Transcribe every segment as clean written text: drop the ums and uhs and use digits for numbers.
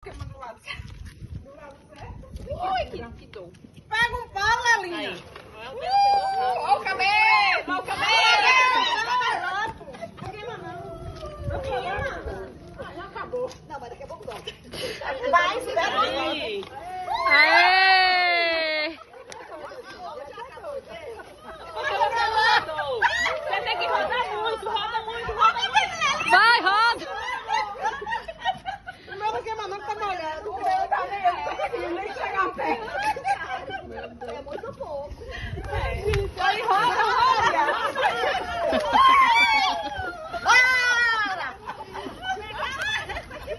queima do lado certo. Ui, que dor. Pega um pau, Lelinha. Olha o cabelo, olha o cabelo. Não queima. Já acabou. Não, mas daqui a pouco volta. Vai, espera aí. Aê! Você tem que rodar muito, roda muito, roda muito. Vai, roda! O meu não queima não, que tá molhado. O meu tá nem nem chegar perto. É muito pouco. Aí roda, roda.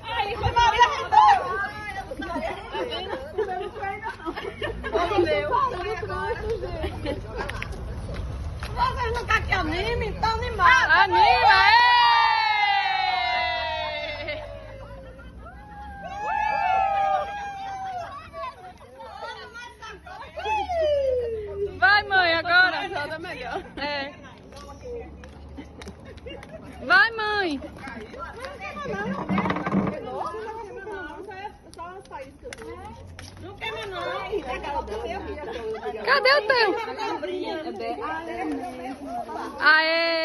Aí, foi Vocês não querem que anime? Então animado. Anima! Aê! Vai, mãe, agora. roda melhor. É. Vai, mãe. Não queima não. Cadê o teu? Aê!